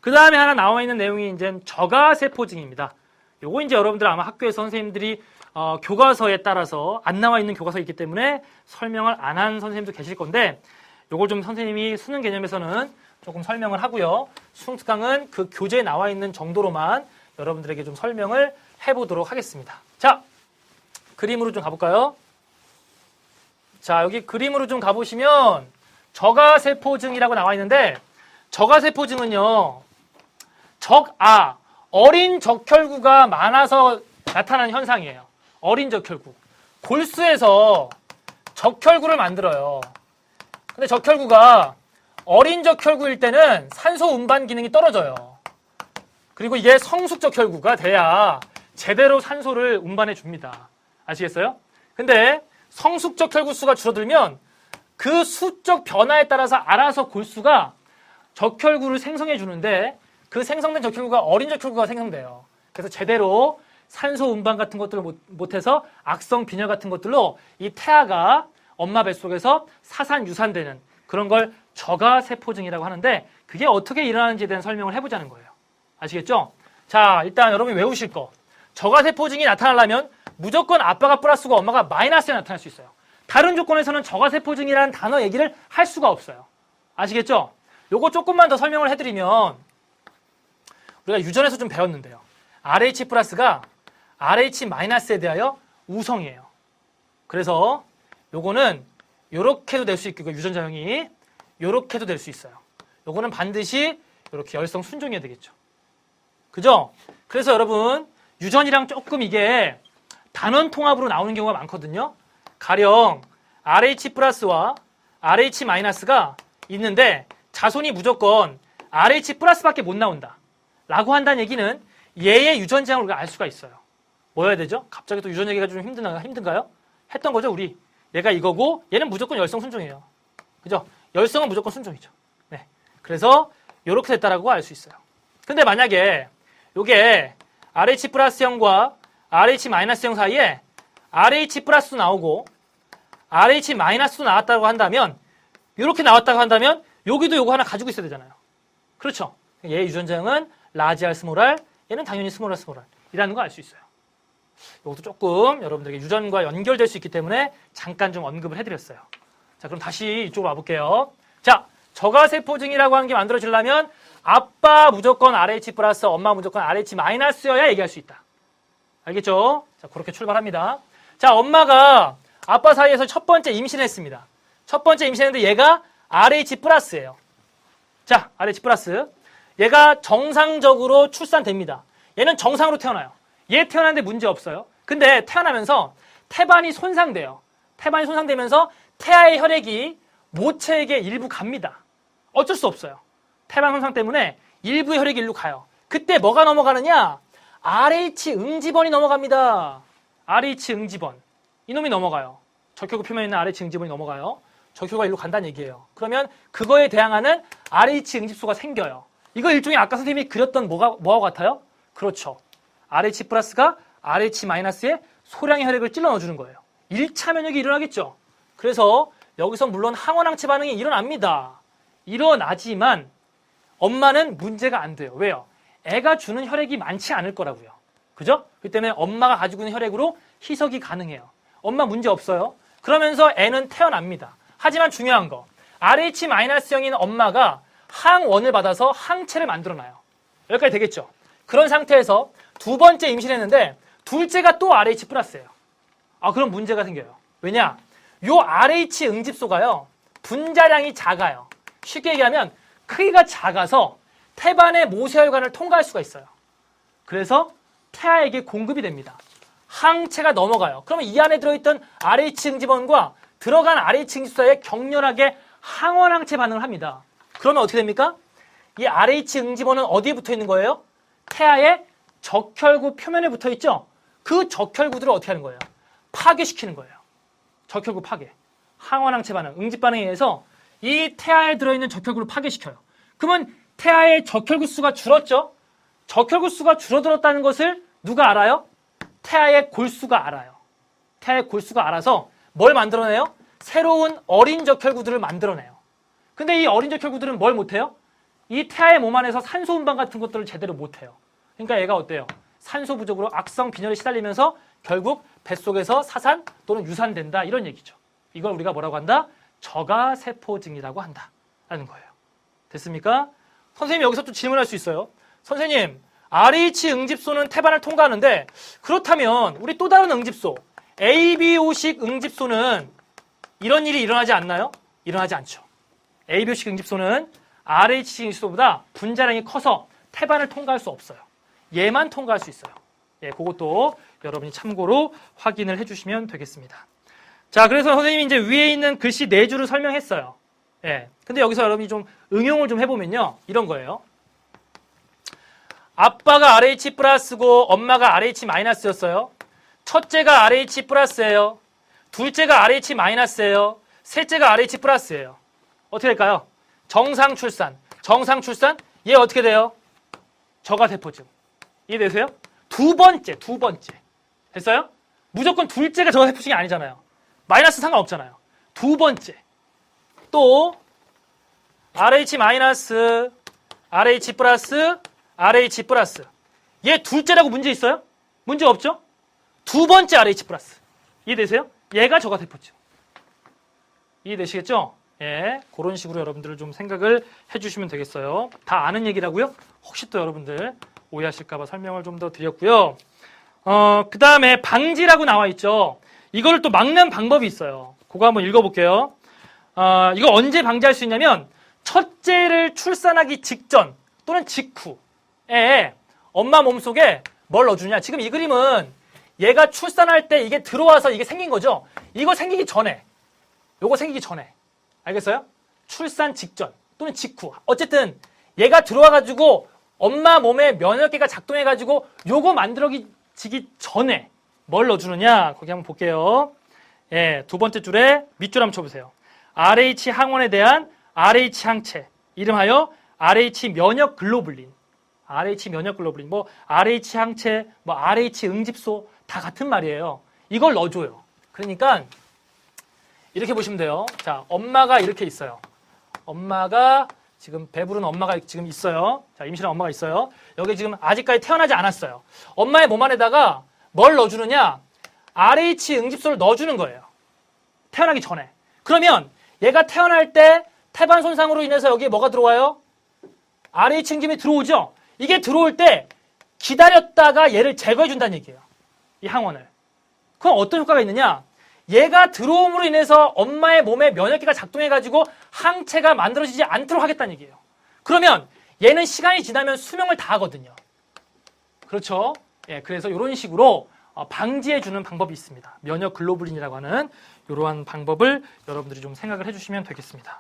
그 다음에 하나 나와 있는 내용이 이제 저가세포증입니다. 요거 이제 여러분들 아마 학교에서 선생님들이 교과서에 따라서 안 나와 있는 교과서 있기 때문에 설명을 안 한 선생님도 계실 건데 요걸 좀 선생님이 수능 개념에서는 조금 설명을 하고요. 수능특강은 그 교재에 나와 있는 정도로만 여러분들에게 좀 설명을 해보도록 하겠습니다. 자, 그림으로 좀 가볼까요? 자, 여기 그림으로 좀 가보시면 저가세포증이라고 나와 있는데 저가세포증은요. 어린 적혈구가 많아서 나타나는 현상이에요. 어린 적혈구. 골수에서 적혈구를 만들어요. 근데 적혈구가 어린 적혈구일 때는 산소 운반 기능이 떨어져요. 그리고 이게 성숙 적혈구가 돼야 제대로 산소를 운반해 줍니다. 아시겠어요? 근데 성숙 적혈구 수가 줄어들면 그 수적 변화에 따라서 알아서 골수가 적혈구를 생성해 주는데 그 생성된 적혈구가 어린 적혈구가 생성돼요. 그래서 제대로 산소 운반 같은 것들을 못해서 악성 빈혈 같은 것들로 이 태아가 엄마 뱃속에서 사산 유산되는 그런 걸 저가세포증이라고 하는데 그게 어떻게 일어나는지에 대한 설명을 해보자는 거예요. 아시겠죠? 자, 일단 여러분이 외우실 거. 저가세포증이 나타나려면 무조건 아빠가 플러스고 엄마가 마이너스에 나타날 수 있어요. 다른 조건에서는 저가세포증이라는 단어 얘기를 할 수가 없어요. 아시겠죠? 요거 조금만 더 설명을 해드리면 우리가 유전에서 좀 배웠는데요. RH 플러스가 RH 마이너스에 대하여 우성이에요. 그래서 요거는 요렇게도 될 수 있고 유전자형이 요렇게도 될 수 있어요. 요거는 반드시 요렇게 열성 순종해야 되겠죠. 그죠? 그래서 여러분 유전이랑 조금 이게 단원 통합으로 나오는 경우가 많거든요. 가령 RH 플러스와 RH 마이너스가 있는데 자손이 무조건 RH 플러스밖에 못 나온다 라고 한다는 얘기는 얘의 유전자형을 우리가 알 수가 있어요. 뭐여야 되죠? 갑자기 또 유전 얘기가 좀 힘든가요? 했던 거죠, 우리. 얘가 이거고 얘는 무조건 열성 순종이에요. 그죠? 열성은 무조건 순종이죠. 네. 그래서 이렇게 됐다라고 알 수 있어요. 근데 만약에 요게 RH 플러스형과 RH 마이너스형 사이에 RH 플러스도 나오고 RH 마이너스도 나왔다고 한다면 이렇게 나왔다고 한다면 여기도 요거 하나 가지고 있어야 되잖아요. 그렇죠? 얘 유전자형은 라지 R 스몰 R, 얘는 당연히 스몰 R 스몰 R이라는 거 알 수 있어요. 이것도 조금 여러분들에게 유전과 연결될 수 있기 때문에 잠깐 좀 언급을 해드렸어요. 자, 그럼 다시 이쪽으로 와볼게요. 자, 저가세포증이라고 하는 게 만들어지려면 아빠 무조건 RH 플러스, 엄마 무조건 RH 마이너스여야 얘기할 수 있다. 알겠죠? 자, 그렇게 출발합니다. 자, 엄마가 아빠 사이에서 첫 번째 임신했습니다. 첫 번째 임신했는데 얘가 RH 플러스예요. 자, RH 플러스. 얘가 정상적으로 출산됩니다. 얘는 정상으로 태어나요. 얘 태어났는데 문제 없어요. 근데 태어나면서 태반이 손상돼요. 태반이 손상되면서 태아의 혈액이 모체에게 일부 갑니다. 어쩔 수 없어요. 태반 손상 때문에 일부 혈액이 일로 가요. 그때 뭐가 넘어가느냐? RH 응지번이 넘어갑니다. RH 응지번. 이놈이 넘어가요. 적혈구 표면에 있는 RH 응지번이 넘어가요. 적혈구가 일로 간다는 얘기예요. 그러면 그거에 대항하는 RH 응집소가 생겨요. 이거 일종의 아까 선생님이 그렸던 뭐하고 같아요? 그렇죠. RH 플러스가 RH 마이너스에 소량의 혈액을 찔러 넣어주는 거예요. 1차 면역이 일어나겠죠. 그래서 여기서 물론 항원항체 반응이 일어납니다. 일어나지만 엄마는 문제가 안 돼요. 왜요? 애가 주는 혈액이 많지 않을 거라고요. 그죠? 그렇기 때문에 엄마가 가지고 있는 혈액으로 희석이 가능해요. 엄마 문제 없어요. 그러면서 애는 태어납니다. 하지만 중요한 거, RH-형인 엄마가 항원을 받아서 항체를 만들어놔요. 여기까지 되겠죠? 그런 상태에서 두 번째 임신했는데 둘째가 또 RH 플러스예요. 그럼 문제가 생겨요. 왜냐? 요 RH 응집소가요, 분자량이 작아요. 쉽게 얘기하면 크기가 작아서 태반의 모세혈관을 통과할 수가 있어요. 그래서 태아에게 공급이 됩니다. 항체가 넘어가요. 그러면 이 안에 들어있던 RH 응집원과 들어간 RH 응집소에 격렬하게 항원항체 반응을 합니다. 그러면 어떻게 됩니까? 이 RH 응집원은 어디에 붙어 있는 거예요? 태아의 적혈구 표면에 붙어 있죠? 그 적혈구들을 어떻게 하는 거예요? 파괴시키는 거예요. 적혈구 파괴. 항원항체 반응, 응집 반응에 의해서 이 태아에 들어있는 적혈구를 파괴시켜요. 그러면 태아의 적혈구 수가 줄었죠? 적혈구 수가 줄어들었다는 것을 누가 알아요? 태아의 골수가 알아요. 태아의 골수가 알아서 뭘 만들어내요? 새로운 어린 적혈구들을 만들어내요. 근데 이 어린 적혈구들은 뭘 못해요? 이 태아의 몸 안에서 산소 운반 같은 것들을 제대로 못해요. 그러니까 얘가 어때요? 산소 부족으로 악성 빈혈에 시달리면서 결국 뱃속에서 사산 또는 유산된다 이런 얘기죠. 이걸 우리가 뭐라고 한다? 저가세포증이라고 한다라는 거예요. 됐습니까? 선생님이 여기서 또 질문할 수 있어요. 선생님, RH 응집소는 태반을 통과하는데 그렇다면 우리 또 다른 응집소, ABO식 응집소는 이런 일이 일어나지 않나요? 일어나지 않죠. ABO식 응집소는 RH 응집소보다 분자량이 커서 태반을 통과할 수 없어요. 얘만 통과할 수 있어요. 예, 그것도 여러분이 참고로 확인을 해주시면 되겠습니다. 자, 그래서 선생님이 이제 위에 있는 글씨 4줄을 설명했어요. 예. 근데 여기서 여러분이 좀 응용을 좀 해보면요. 이런 거예요. 아빠가 RH 플러스고 엄마가 RH 마이너스였어요. 첫째가 RH 플러스예요. 둘째가 RH 마이너스예요. 셋째가 RH 플러스예요. 어떻게 될까요? 정상 출산. 정상 출산? 얘 어떻게 돼요? 저가세포증. 이해되세요? 두 번째. 됐어요? 무조건 둘째가 저가세포증이 아니잖아요. 마이너스 상관없잖아요. 두 번째. 또 RH 마이너스, RH 플러스, RH 플러스. 얘 둘째라고 문제 있어요? 문제 없죠? 두 번째 RH 플러스. 이해되세요? 얘가 저가세포증. 이해되시겠죠? 예, 그런 식으로 여러분들 좀 생각을 해주시면 되겠어요. 다 아는 얘기라고요? 혹시 또 여러분들 오해하실까봐 설명을 좀 더 드렸고요. 그 다음에 방지라고 나와 있죠. 이거를 또 막는 방법이 있어요. 그거 한번 읽어볼게요. 이거 언제 방지할 수 있냐면 첫째를 출산하기 직전 또는 직후에 엄마 몸속에 뭘 넣어주냐. 지금 이 그림은 얘가 출산할 때 이게 들어와서 이게 생긴 거죠. 이거 생기기 전에, 요거 생기기 전에. 알겠어요? 출산 직전 또는 직후. 어쨌든 얘가 들어와가지고 엄마 몸에 면역계가 작동해가지고 요거 만들어지기 전에 뭘 넣어주느냐. 거기 한번 볼게요. 예, 두 번째 줄에 밑줄 한번 쳐보세요. RH 항원에 대한 RH 항체. 이름하여 RH 면역 글로불린. RH 면역 글로불린. 뭐 RH 항체, 뭐 RH 응집소 다 같은 말이에요. 이걸 넣어줘요. 그러니까 이렇게 보시면 돼요. 자, 엄마가 이렇게 있어요. 엄마가 지금 배부른 엄마가 지금 있어요. 자, 임신한 엄마가 있어요. 여기 지금 아직까지 태어나지 않았어요. 엄마의 몸 안에다가 뭘 넣어주느냐? RH 응집소를 넣어주는 거예요. 태어나기 전에. 그러면 얘가 태어날 때 태반 손상으로 인해서 여기에 뭐가 들어와요? RH 응집이 들어오죠? 이게 들어올 때 기다렸다가 얘를 제거해 준다는 얘기예요. 이 항원을. 그럼 어떤 효과가 있느냐? 얘가 들어옴으로 인해서 엄마의 몸에 면역계가 작동해가지고 항체가 만들어지지 않도록 하겠다는 얘기예요. 그러면 얘는 시간이 지나면 수명을 다하거든요. 그렇죠? 예, 그래서 이런 식으로 방지해주는 방법이 있습니다. 면역 글로불린이라고 하는 이러한 방법을 여러분들이 좀 생각을 해주시면 되겠습니다.